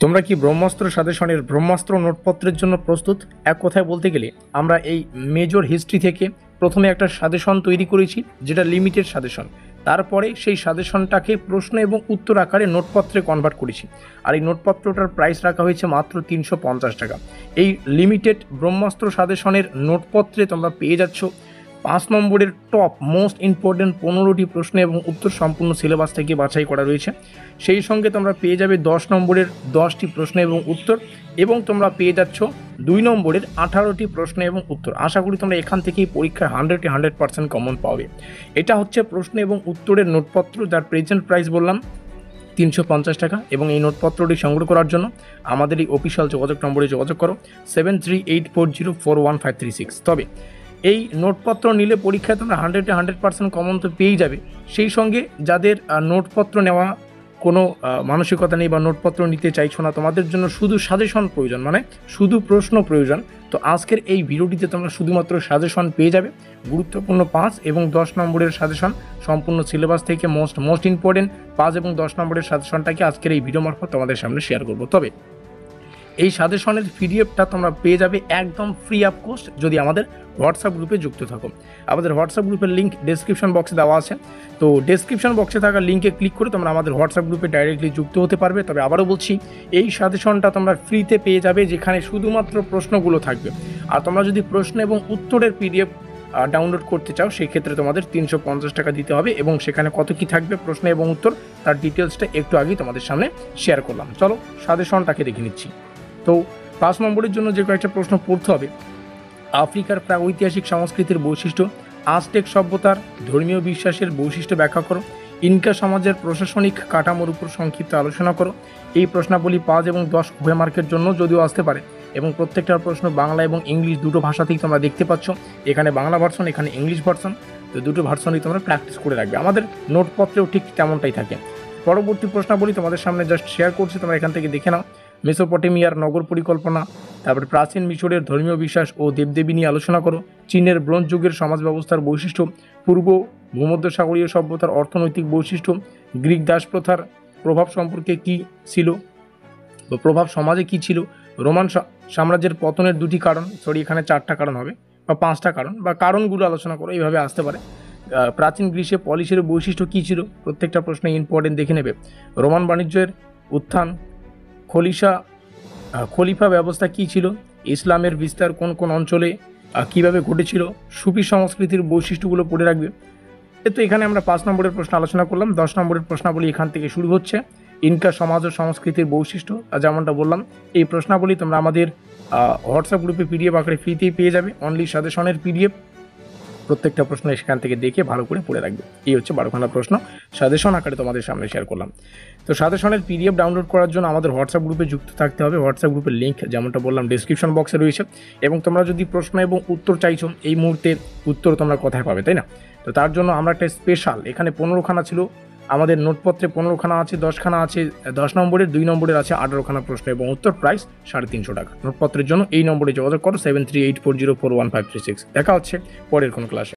তোমরা কি ব্রহ্মাস্ত্র সাজেশনের ব্রহ্মাস্ত্র নোটপত্রের জন্য প্রস্তুত? এক কথায় বলতে গেলে আমরা এই মেজর হিস্ট্রি থেকে প্রথমে একটা সাজেশন তৈরি করেছি, যেটা লিমিটেড সাজেশন। তারপরে সেই সাজেশনটাকে প্রশ্ন এবং উত্তর আকারে নোটপত্রে কনভার্ট করেছি। আর এই নোটপত্রটার প্রাইস রাখা হয়েছে মাত্র 350 টাকা। এই লিমিটেড ব্রহ্মাস্ত্র সাজেশনের নোটপত্রে তোমরা পেয়ে যাচ্ছ 5 নম্বরের টপ মোস্ট ইম্পর্টেন্ট 15টি প্রশ্ন এবং উত্তর সম্পূর্ণ সিলেবাস থেকে বাছাই করা রয়েছে। সেই সঙ্গে তোমরা পেয়ে যাবে 10 নম্বরের 10টি প্রশ্ন এবং উত্তর, এবং তোমরা পেয়ে যাচ্ছ 2 নম্বরের 18টি প্রশ্ন এবং উত্তর। আশা করি তোমরা এখান থেকেই পরীক্ষায় 100% কমন পাবে। এটা হচ্ছে প্রশ্ন এবং উত্তরের নোটপত্র, যার প্রেজেন্ট প্রাইস বললাম 350 টাকা। এবং এই নোটপত্রটি সংগ্রহ করার জন্য আমাদের এই অফিসিয়াল যোগাযোগ নম্বরে যোগাযোগ করো 7384041536। তবে এই নোটপত্র নিলে পরীক্ষায় তোমরা 100% কমন তো পেয়েই যাবে। সেই সঙ্গে যাদের নোটপত্র নেওয়া কোনো মানসিকতা নেই বা নোটপত্র নিতে চাইছো না, তোমাদের জন্য শুধু সাজেশন প্রয়োজন, মানে শুধু প্রশ্ন প্রয়োজন, তো আজকের এই ভিডিওটিতে তোমরা শুধুমাত্র সাজেশন পেয়ে যাবে। গুরুত্বপূর্ণ 5 এবং 10 নম্বরের সাজেশন সম্পূর্ণ সিলেবাস থেকে মোস্ট ইম্পর্টেন্ট 5 এবং 10 নম্বরের সাজেশনটাকে আজকের এই ভিডিও মারফত তোমাদের সামনে শেয়ার করব। তবে এই সাজেশনের পিডিএফটা তোমরা পেয়ে যাবে একদম ফ্রি অফ কস্ট যদি আমাদের হোয়াটসঅ্যাপ গ্রুপে যুক্ত থাকো। আমাদের হোয়াটসঅ্যাপ গ্রুপের লিঙ্ক ডেসক্রিপশন বক্সে দেওয়া আছে, তো ডেসক্রিপশন বক্সে থাকা লিঙ্কে ক্লিক করে তোমরা আমাদের হোয়াটসঅ্যাপ গ্রুপে ডাইরেক্টলি যুক্ত হতে পারবে। তবে আবারও বলছি, এই সাজেশনটা তোমরা ফ্রিতে পেয়ে যাবে, যেখানে শুধুমাত্র প্রশ্নগুলো থাকবে। আর তোমরা যদি প্রশ্ন এবং উত্তরের পিডিএফ ডাউনলোড করতে চাও, সেই ক্ষেত্রে তোমাদের 350 টাকা দিতে হবে, এবং সেখানে কত কি থাকবে প্রশ্ন এবং উত্তর তার ডিটেলসটা একটু আগেই তোমাদের সামনে শেয়ার করলাম। চলো সাজেশনটাকে দেখে নিচ্ছি। তো 5 নম্বরের জন্য যে কয়েকটা প্রশ্ন পড়তে হবে: আফ্রিকার প্রাগৈতিহাসিক সংস্কৃতির বৈশিষ্ট্য, আজটেক সভ্যতার ধর্মীয় বিশ্বাসের বৈশিষ্ট্য ব্যাখ্যা করো, ইনকা সমাজের প্রশাসনিক কাঠামোর উপর সংক্ষিপ্ত আলোচনা করো। এই প্রশ্নাবলী 5 এবং 10 উভয় মার্কের জন্য যদিও আসতে পারে, এবং প্রত্যেকটার প্রশ্ন বাংলা এবং ইংলিশ দুটো ভাষাতেই তোমরা দেখতে পাচ্ছ। এখানে বাংলা ভার্সন, এখানে ইংলিশ ভার্সন, তো দুটো ভার্সনই তোমরা প্র্যাকটিস করে রাখবে। আমাদের নোটপত্রেও ঠিক তেমনটাই থাকে। পরবর্তী প্রশ্নাবলী তোমাদের সামনে জাস্ট শেয়ার করছি, তোমরা এখান থেকে দেখে নাও। মেসোপটেমিয়ার নগর পরিকল্পনা, তারপরে প্রাচীন মিশরের ধর্মীয় বিশ্বাস ও দেবদেবী নিয়ে আলোচনা করো, চীনের ব্রোঞ্জ যুগের সমাজ ব্যবস্থার বৈশিষ্ট্য, পূর্ব ভূমধ্যসাগরীয় সভ্যতার অর্থনৈতিক বৈশিষ্ট্য, গ্রিক দাসপ্রথার প্রভাব সম্পর্কে কী ছিল বা প্রভাব সমাজে কী ছিল, রোমান সাম্রাজ্যের পতনের 2টি কারণ, এখানে 4টা কারণ হবে বা 5টা কারণ, বা কারণগুলো আলোচনা করো, এইভাবে আসতে পারে। প্রাচীন গ্রীসে পলিসের বৈশিষ্ট্য কী ছিল, প্রত্যেকটা প্রশ্ন ইম্পর্টেন্ট দেখে নেবে। রোমান বাণিজ্যের উত্থান, খলিফা ব্যবস্থা কী ছিল, ইসলামের বিস্তার কোন কোন অঞ্চলে কিভাবে ঘটেছিল, সুফি সংস্কৃতির বৈশিষ্ট্যগুলো পড়ে রাখবে। তো এখানে আমরা 5 নম্বরের প্রশ্ন আলোচনা করলাম। 10 নম্বরের প্রশ্নাবলী এখান থেকে শুরু হচ্ছে। ইনকা সমাজ ও সংস্কৃতির বৈশিষ্ট্য, যেমনটা বললাম, এই প্রশ্নাবলী তোমরা আমাদের হোয়াটসঅ্যাপ গ্রুপে পিডিএফ আকারে ফ্রিতেই পেয়ে যাবে। অনলি সাজেশনের পিডিএফ, প্রত্যেকটা প্রশ্ন সেখান থেকে দেখে ভালো করে পড়ে রাখবে। এই হচ্ছে 12খানা প্রশ্ন সাজেশন আকারে তোমাদের সামনে শেয়ার করলাম। তো সাজেশনের পিডিএফ ডাউনলোড করার জন্য আমাদের হোয়াটসঅ্যাপ গ্রুপে যুক্ত থাকতে হবে। হোয়াটসঅ্যাপ গ্রুপের লিঙ্ক যেমনটা বললাম ডেসক্রিপশন বক্সে রয়েছে। এবং তোমরা যদি প্রশ্ন এবং উত্তর চাইছো, এই মুহূর্তে উত্তর তোমরা কোথায় পাবে, তাই না? তো তার জন্য আমরা একটা স্পেশাল, এখানে 15খানা ছিল আমাদের নোটপত্রে, 15খানা আছে, 10খানা আছে 10 নম্বরের, 2 নম্বরের আছে 18খানা প্রশ্ন এবং উত্তর, প্রাইস 350 টাকা। নোটপত্রের জন্য এই নম্বরে যোগাযোগ করো 7384041536। দেখা হচ্ছে পরের কোনো ক্লাসে।